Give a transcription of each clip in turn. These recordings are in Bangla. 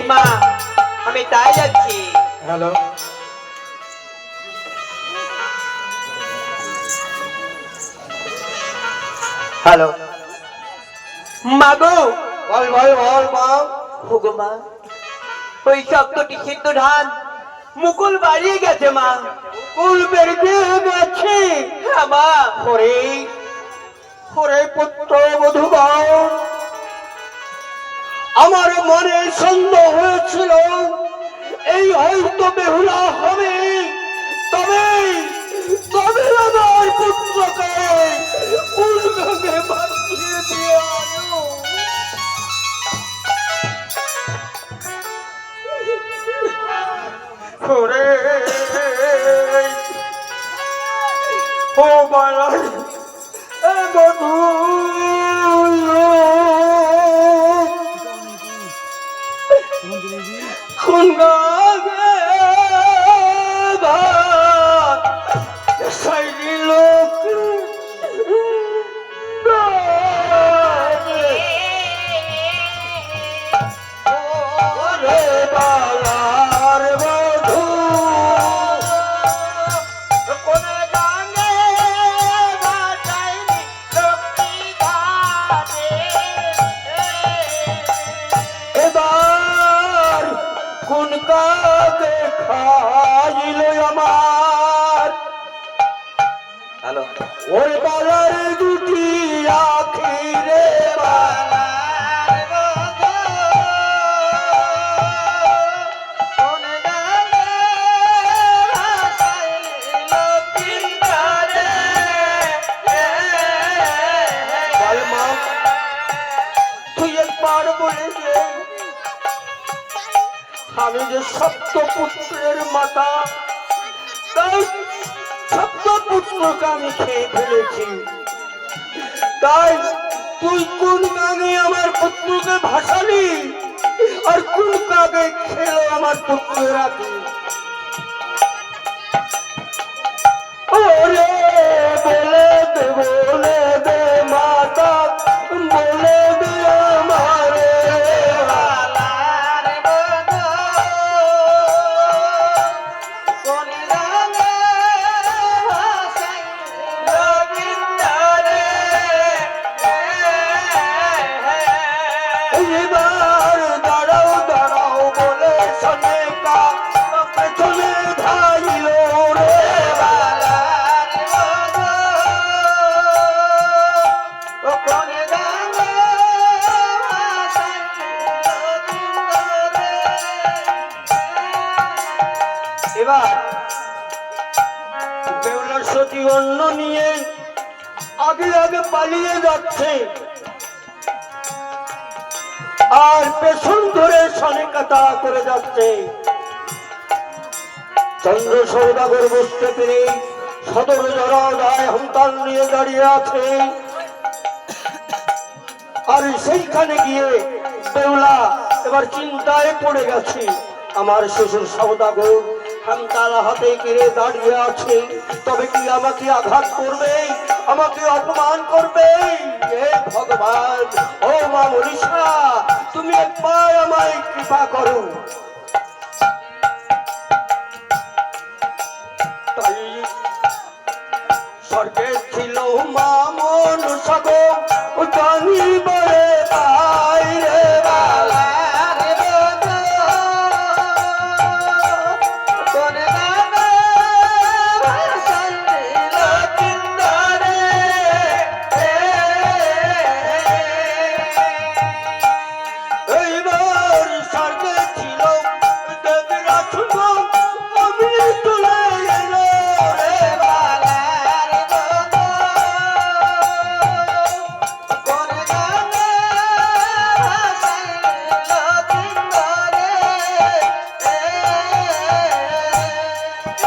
মা আমি তাই যাচ্ছি। হ্যালো, হ্যালো মা গো, বল ভাই বল মা। হুগো মা, ওই শক্তটি সিদ্ধ ধান মুকুল বাড়িয়ে গেছে মা। কুল বেরিয়ে গেছে। হ্যাঁ মা। হরে হরে পুত্র মধুবান, আমার মনে সন্দেহ হয়েছিল এই হয়তো বেহুলা হবে, তবে তবে আমার পুত্রকে কুলকে বাঁচিয়ে দিয়ে আনো। হরে ও বালা বধূ খুনগাগে সাইডি লোক ওরে বালার বধূ কোনে গানে বাজাইনি লক্ষ্মী গানে। এবার কোন কাকে খাইল আমার, হ্যালো ওই বালার দুটি আখি রে বালার বধূ, কোন গানে বাজাইল পিঞ্জরে। বল মা, তুই একবার বলে দে আমি যে সপ্তপুত্রের মাতা, তাই সপ্তপুত্রকে আমি খেয়ে ফেলেছি, তাই তুই কোন কাগে আমার পুত্রকে ভাসালি আর কোন কাগে খেলো আমার পুত্রেরা? ওরে বলে দে মাতা, বলে দে আমারে বালার বধূ, কোন গানে ভাসাইল পিঞ্জরে। এবার দাঁড়াও দাঁড়াও বলে শোনে কা পেছনে ধাইল রে বালার বধূ, কোন গানে ভাসাইল পিঞ্জরে। এবার বেহুলার সতী অন্ন নিয়ে আগে আগে পালিয়ে যাচ্ছে, আর পেছন ধরে সনেকা তাড়া করে যাচ্ছে। চন্দ্র সৌদাগর বুঝতে পেরে সদর জরাদায় সন্তান নিয়ে দাঁড়িয়ে আছে, আর সেইখানে গিয়ে বেহুলা এবার চিন্তায় পড়ে গেছে। আমার শ্বশুর সৌদাগর হামতালা হাতে ঘিরে দাঁড়িয়ে আছে, তবে কি আমাকে আঘাত করবে, আমাকে অপমান করবে? হে ভগবান, ও মা মনীষা, তুমি একবার আমায় কৃপা করো। তাই স্বর্গে ছিল মা মনসা গো, জানি বলে বাইরে বালার বধূ, কোন গানে ভাসাইল পিঞ্জরে। এইবার স্বর্গে ছিল দেবরাজ গো, আমি তুলে এলো রে বালার বধূ, কোন গানে ভাসাইল পিঞ্জরে।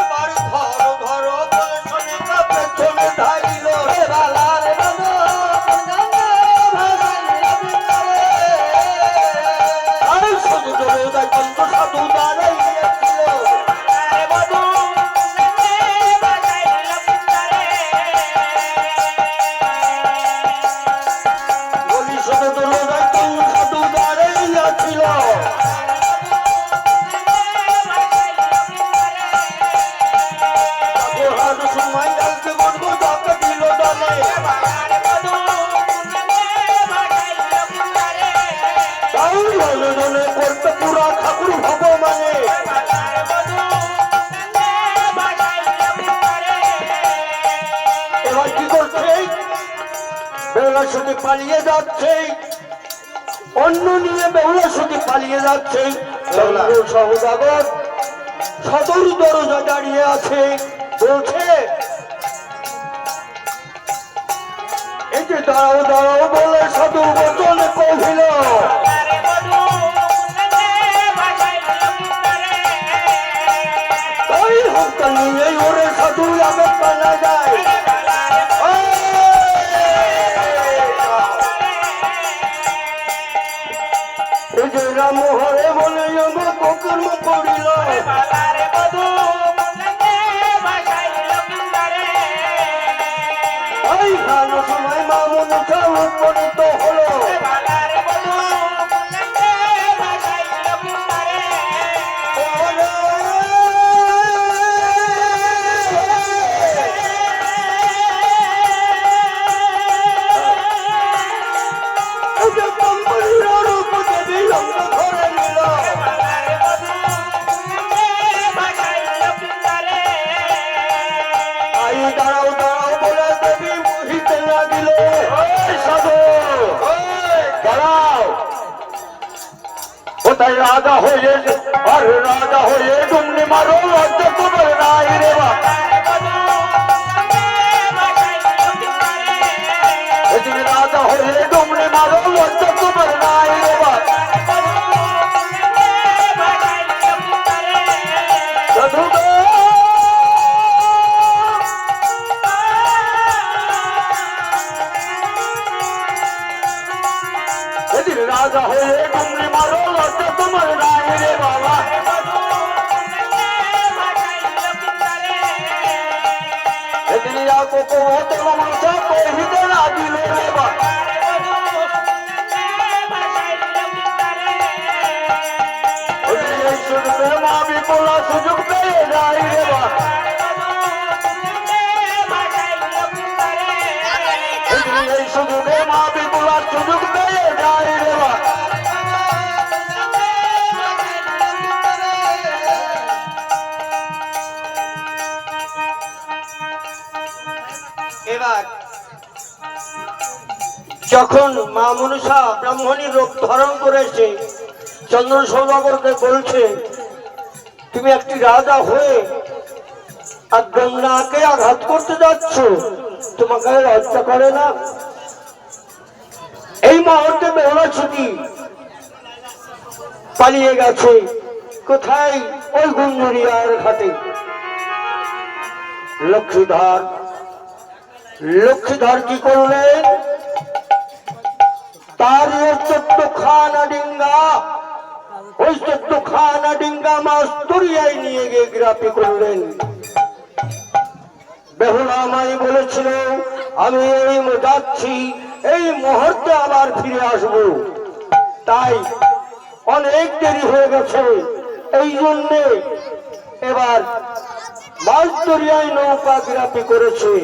এবার ধরো ধরো বলে শোনে কা পেছনে ধাইল রে বালার বধূ, কোন গানে ভাসাইল পিঞ্জরে। আর শুধু ধরে তাই চন্দ্র সাধু দাঁড়াইয়াছিল, আরে বধূ ভাসাইল পিঞ্জরে। বলি শুধু ধরে তাই চন্দ্র সাধু দাঁড়াইয়াছিল, সতী পালিয়ে যাচ্ছে, অন্য নিয়ে বেহুলা সতী পালিয়ে যাচ্ছে। চন্দ্র সহদাগর সদর দরজা দাঁড়িয়ে আছে, বলছে এই যে দাঁড়াও দাঁড়াও বলে সাধুর বচন কহিল, তাই হত্যা নিয়ে ওরে সাধু আগে পালা যায়। এই যে রাম হরে বলে আমার কর্ম করিল, এই ভালো সময় মা মনসা উপনীত হলো। দাঁড়াও দাঁড়াও বলে দেবী মহিতে না দিল, সাধু দাঁড়াও, কোথায় রাজা হয়ে আর রাজা হয়ে ডুমনি মারো, লজ্জা তোমার নাই রে বা, রাজা হয়ে ডুমনি মারো, লজ্জা তোমার নাই রে বা। সাধু রাজা হয়ে ডুমনি মারো, লজ্জা তোমার নাই রে বাবা। এদিন কহিতে না দিল রে বা, মা বিপুলা সুযোগ পেয়ে যাই রে বা, এই সুযোগে মা বিপুলার সুযোগ পেয়ে যাই রে বা। এবার যখন মা মনসা ব্রাহ্মণীর রূপ ধারণ করেছে, চন্দ্র সৌদাগরকে বলছে তুমি একটি রাজা হয়ে আর গঙ্গাকে আঘাত করতে যাচ্ছ, তোমাকে লজ্জা করে না? এই মুহূর্তে বেহুলা সতী পালিয়ে গেছে কোথায়? ওই গুঞ্জরিয়ার ঘাটে। লক্ষ্মীধর কি করলেন? তার 14খানা ডিঙ্গা, ওই 14খানা ডিঙ্গা মাছ দরিয়ায় নিয়ে গিয়ে গ্রাপি করলেন। বেহুলা আমায় বলেছিল আমি এই যাচ্ছি, এই মুহূর্তে আবার ফিরে আসব, তাই অনেক দেরি হয়ে গেছে। এই জন্যে এবার মাছ দরিয়ায় নৌকা গ্রাপি করেছে।